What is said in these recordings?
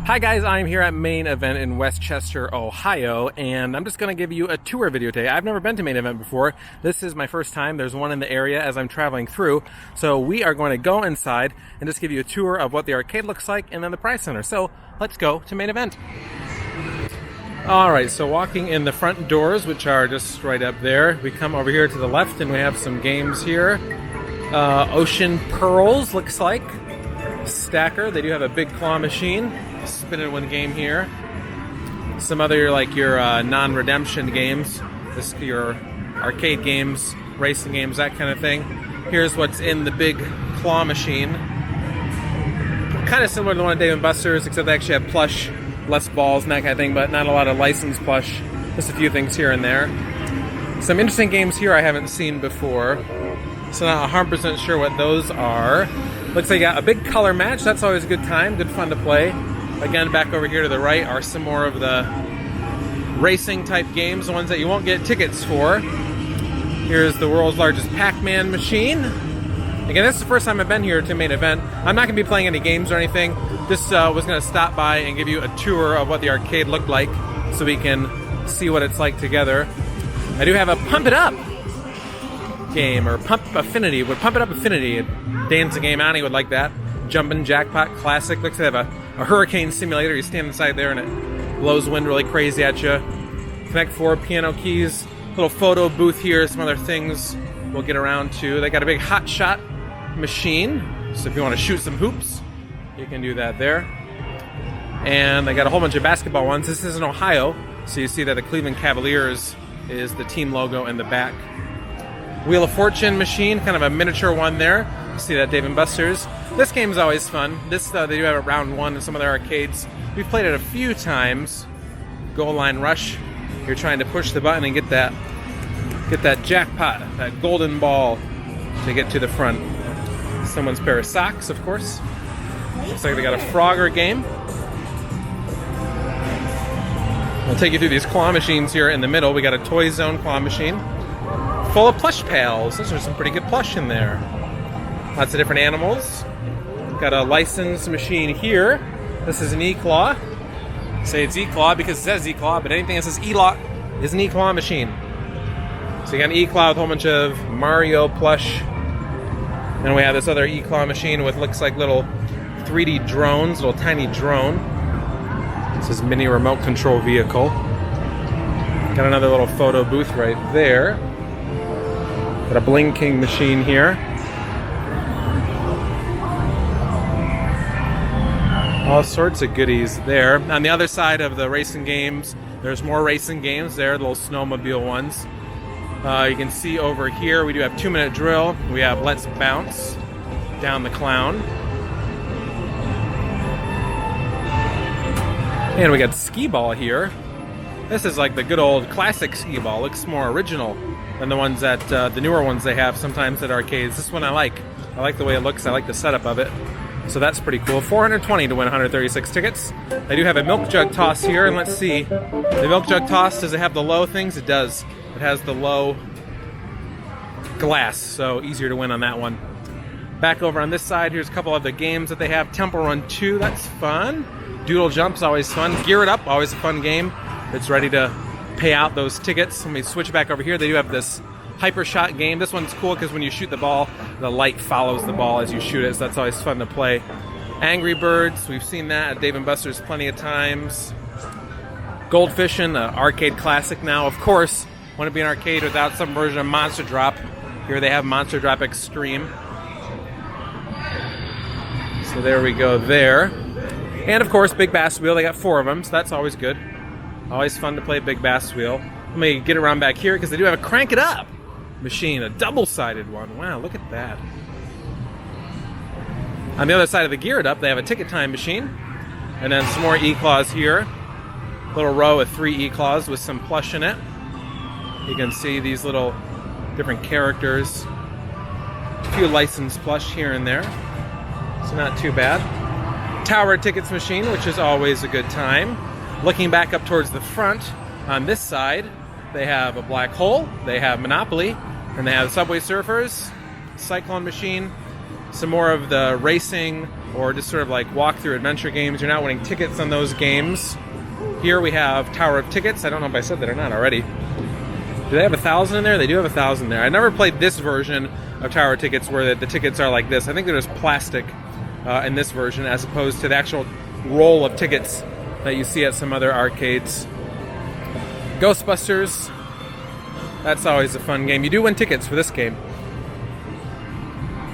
Hi guys, I'm here at Main Event in Westchester, Ohio, and I'm just going to give you a tour video today. I've never been to Main Event before. This is my first time. There's one in the area as I'm traveling through. So we are going to go inside and just give you a tour of what the arcade looks like and then the prize center. So let's go to Main Event. Alright, so walking in the front doors, which are just right up there, we come over here to the left and we have some games here. Ocean Pearls looks like. Stacker, they do have a big claw machine. Spin in one game here. Some other your non-redemption games, your arcade games, racing games, that kind of thing. Here's what's in the big claw machine. Kind of similar to the one at Dave & Buster's, except they actually have plush, less balls and that kind of thing, but not a lot of licensed plush. Just a few things here and there. Some interesting games here I haven't seen before, so not 100% sure what those are. Looks like you got a big color match. That's always a good time, good fun to play. Again, back over here to the right are some more of the racing type games, the ones that you won't get tickets for. Here's the world's largest Pac-Man machine. Again, this is the first time I've been here to Main Event. I'm not going to be playing any games or anything. Just was going to stop by and give you a tour of what the arcade looked like so we can see what it's like together. I do have a Pump It Up game, or Pump Affinity. Pump It Up Affinity, a dancing game. Annie would like that. Jumpin' Jackpot Classic. Looks like they have a hurricane simulator. You stand inside there and it blows wind really crazy at you. Connect 4 piano keys. Little photo booth here. Some other things we'll get around to. They got a big hot shot machine. So if you want to shoot some hoops, you can do that there. And they got a whole bunch of basketball ones. This is in Ohio, so you see that the Cleveland Cavaliers is the team logo in the back. Wheel of Fortune machine, kind of a miniature one there. You see that Dave & Buster's. This game is always fun. This they do have a round one in some of their arcades. We've played it a few times. Goal line rush. You're trying to push the button and get that jackpot, that golden ball to get to the front. Someone's pair of socks, of course. Looks like they got a Frogger game. I'll take you through these claw machines here in the middle. We got a Toy Zone claw machine full of plush pals. Those are some pretty good plush in there. Lots of different animals. Got a licensed machine here. This is an E-Claw. Say it's E-Claw because it says E-Claw, but anything that says E-Claw is an E-Claw machine. So you got an E-Claw with a whole bunch of Mario plush. And we have this other E-Claw machine with looks like little 3D drones, little tiny drone. This is mini remote control vehicle. Got another little photo booth right there. Got a Bling King machine here. All sorts of goodies there. On the other side of the racing games, there's more racing games there, little snowmobile ones. You can see over here we do have 2-minute drill. We have Let's Bounce, Down the Clown. And we got skee ball here. This is like the good old classic skee ball. Looks more original than the ones that the newer ones they have sometimes at arcades. This one I like. I like the way it looks. I like the setup of it. So that's pretty cool. $420 to win 136 tickets. I do have a milk jug toss here, and let's see. The milk jug toss, does it have the low things? It does. It has the low glass, so easier to win on that one. Back over on this side, here's a couple of the games that they have. Temple Run 2, that's fun. Doodle Jump's always fun. Gear It Up, always a fun game. It's ready to pay out those tickets. Let me switch back over here. They do have this Hyper Shot game. This one's cool because when you shoot the ball, the light follows the ball as you shoot it, so that's always fun to play. Angry Birds, we've seen that at Dave & Buster's plenty of times. Goldfishin', arcade classic now. Of course, want to be an arcade without some version of Monster Drop. Here they have Monster Drop Extreme. So there we go there. And of course, Big Bass Wheel. They got 4 of them, so that's always good. Always fun to play Big Bass Wheel. Let me get around back here because they do have a Crank It Up machine, a double-sided one. Wow, look at that. On the other side of the Gear It Up, they have a Ticket Time machine. And then some more E-Claws here. Little row of 3 E-Claws with some plush in it. You can see these little different characters. A few licensed plush here and there. So not too bad. Tower Tickets machine, which is always a good time. Looking back up towards the front, on this side, they have a Black Hole, they have Monopoly, and they have Subway Surfers, Cyclone machine, some more of the racing or just sort of like walk-through adventure games. You're not winning tickets on those games. Here we have Tower of Tickets. I don't know if I said that or not already. Do they have 1,000 in there? They do have 1,000 there. I never played this version of Tower of Tickets where the tickets are like this. I think they're just plastic in this version as opposed to the actual roll of tickets that you see at some other arcades. Ghostbusters. That's always a fun game. You do win tickets for this game.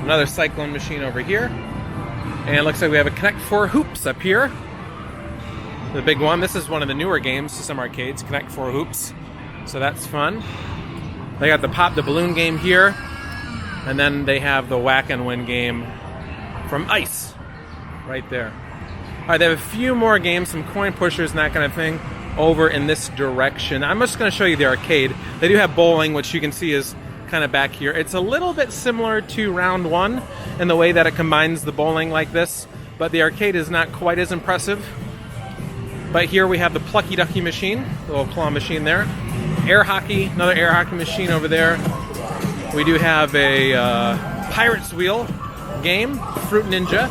Another Cyclone machine over here. And it looks like we have a Connect 4 Hoops up here. The big one. This is one of the newer games to some arcades, Connect 4 Hoops. So that's fun. They got the Pop the Balloon game here. And then they have the Whack and Win game from Ice right there. All right, they have a few more games, some coin pushers and that kind of thing over in this direction. I'm just going to show you the arcade. They do have bowling, which you can see is kind of back here. It's a little bit similar to Round 1 in the way that it combines the bowling like this, but the arcade is not quite as impressive. But here we have the Plucky Ducky machine, the little claw machine there. Air hockey, another air hockey machine over there. We do have a Pirate's Wheel game, Fruit Ninja.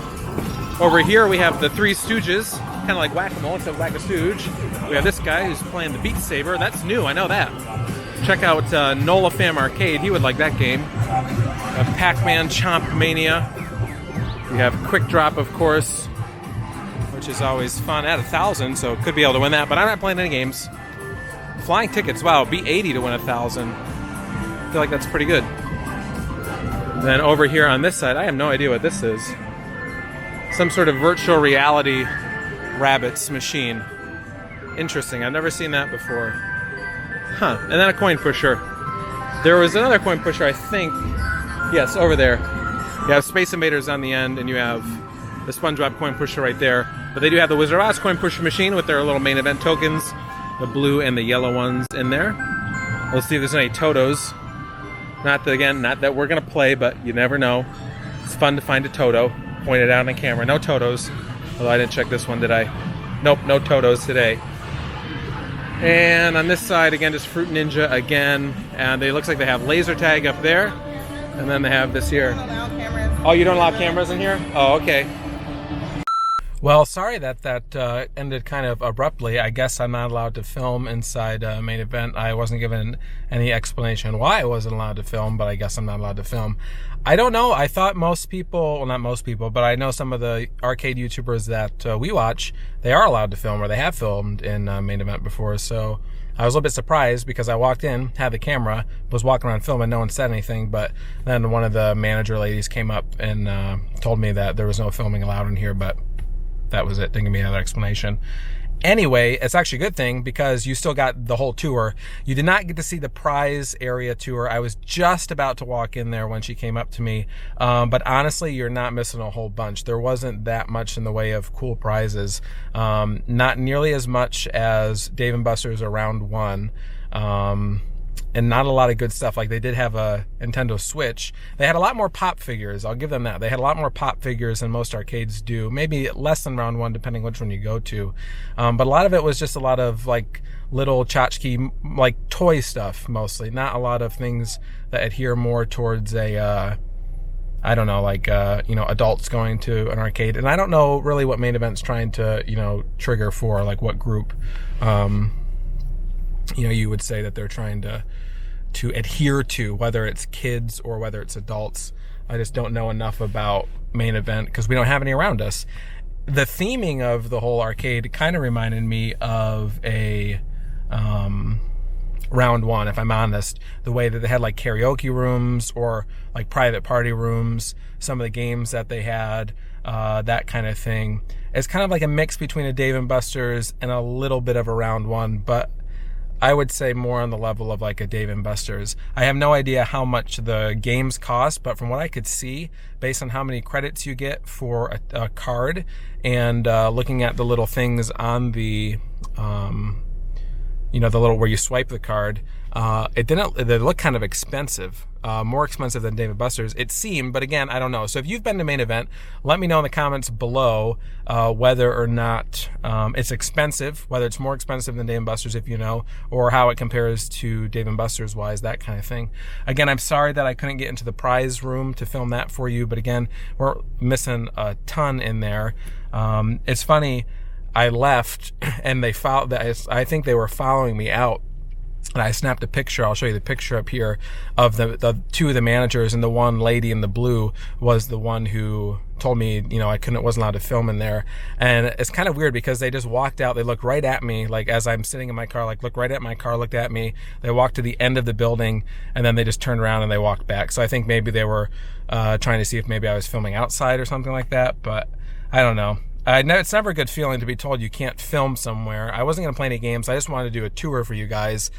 Over here we have the Three Stooges, kind of like Whack-A-Mole, except Whack-A-Stooge. We have this guy who's playing the Beat Saber. That's new, I know that. Check out Nola Fam Arcade. He would like that game. Pac-Man Chomp Mania. We have Quick Drop, of course, which is always fun. At 1,000, so could be able to win that, but I'm not playing any games. Flying tickets, wow, be 80 to win 1,000. I feel like that's pretty good. Then over here on this side, I have no idea what this is. Some sort of virtual reality rabbits machine. Interesting, I've never seen that before. Huh, and then a coin pusher. There was another coin pusher, I think. Yes, over there. You have Space Invaders on the end, and you have the SpongeBob coin pusher right there. But they do have the Wizard of Oz coin pusher machine with their little main event tokens. The blue and the yellow ones in there. We'll see if there's any Totos. Not that we're going to play, but you never know. It's fun to find a Toto. Pointed out on camera. No Totos. Although I didn't check this one, did I? Nope, no Totos today. And on this side, again, just Fruit Ninja again. And it looks like they have laser tag up there. And then they have this here. Oh, you don't allow cameras in here? Oh, okay. Well, sorry that ended kind of abruptly. I guess I'm not allowed to film inside Main Event. I wasn't given any explanation why I wasn't allowed to film, but I guess I'm not allowed to film. I don't know. I thought most people, well, not most people, but I know some of the arcade YouTubers that we watch, they are allowed to film, or they have filmed in Main Event before. So I was a little bit surprised because I walked in, had the camera, was walking around filming, no one said anything, but then one of the manager ladies came up and told me that there was no filming allowed in here, but that was it. Didn't give me another explanation. Anyway, it's actually a good thing because you still got the whole tour. You did not get to see the prize area tour. I was just about to walk in there when she came up to me. But honestly, you're not missing a whole bunch. There wasn't that much in the way of cool prizes. Not nearly as much as Dave & Buster's or Round 1. And not a lot of good stuff. Like, they did have a Nintendo Switch. They had a lot more pop figures. I'll give them that. They had a lot more pop figures than most arcades do. Maybe less than Round 1, depending which one you go to. But a lot of it was just a lot of, like, little tchotchke, like, toy stuff, mostly. Not a lot of things that adhere more towards a, I don't know, like, adults going to an arcade. And I don't know really what Main Event's trying to, trigger for, like, what group, you would say that they're trying to adhere to, whether it's kids or whether it's adults. I just don't know enough about Main Event because we don't have any around us. The theming of the whole arcade kind of reminded me of a Round 1, if I'm honest. The way that they had like karaoke rooms or like private party rooms, some of the games that they had, that kind of thing. It's kind of like a mix between a Dave & Buster's and a little bit of a Round 1, but I would say more on the level of like a Dave & Buster's. I have no idea how much the games cost, but from what I could see, based on how many credits you get for a card and looking at the little things on the you know, the little where you swipe the card. They look kind of expensive, more expensive than Dave & Buster's, it seemed, but again, I don't know. So if you've been to Main Event, let me know in the comments below whether or not it's expensive, whether it's more expensive than Dave & Buster's, if you know, or how it compares to Dave & Buster's wise, that kind of thing. Again, I'm sorry that I couldn't get into the prize room to film that for you, but again, we're missing a ton in there. It's funny, I left and they followed. I think they were following me out. And I snapped a picture. I'll show you the picture up here of the two of the managers, and the one lady in the blue was the one who told me, you know, wasn't allowed to film in there. And it's kind of weird because they just walked out. They looked right at me, like as I'm sitting in my car, like looked right at my car, looked at me. They walked to the end of the building, and then they just turned around and they walked back. So I think maybe they were trying to see if maybe I was filming outside or something like that. But I don't know. It's never a good feeling to be told you can't film somewhere. I wasn't going to play any games. I just wanted to do a tour for you guys.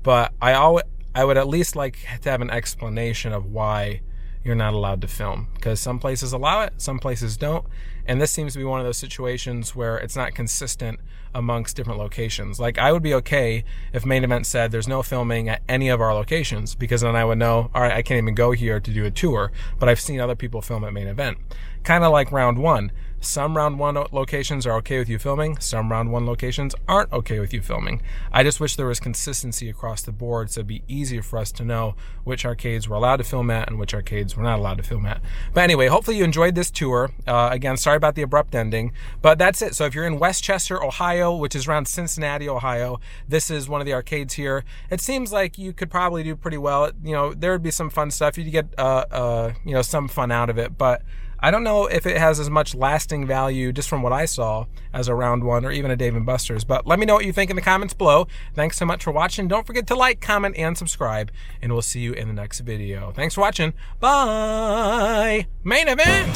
But I would at least like to have an explanation of why you're not allowed to film, because some places allow it, some places don't. And this seems to be one of those situations where it's not consistent amongst different locations. Like, I would be okay if Main Event said there's no filming at any of our locations, because then I would know, all right, I can't even go here to do a tour. But I've seen other people film at Main Event. Kind of like Round 1. Some Round 1 locations are okay with you filming. Some Round 1 locations aren't okay with you filming. I just wish there was consistency across the board, so it'd be easier for us to know which arcades we're allowed to film at and which arcades we're not allowed to film at. But anyway, hopefully you enjoyed this tour. Again, sorry about the abrupt ending, but that's it. So if you're in Westchester, Ohio, which is around Cincinnati, Ohio, this is one of the arcades here. It seems like you could probably do pretty well. You know, there would be some fun stuff. You'd get, you know, some fun out of it, but I don't know if it has as much lasting value, just from what I saw, as a Round 1 or even a Dave & Buster's. But let me know what you think in the comments below. Thanks so much for watching. Don't forget to like, comment, and subscribe, and we'll see you in the next video. Thanks for watching. Bye! Main Event!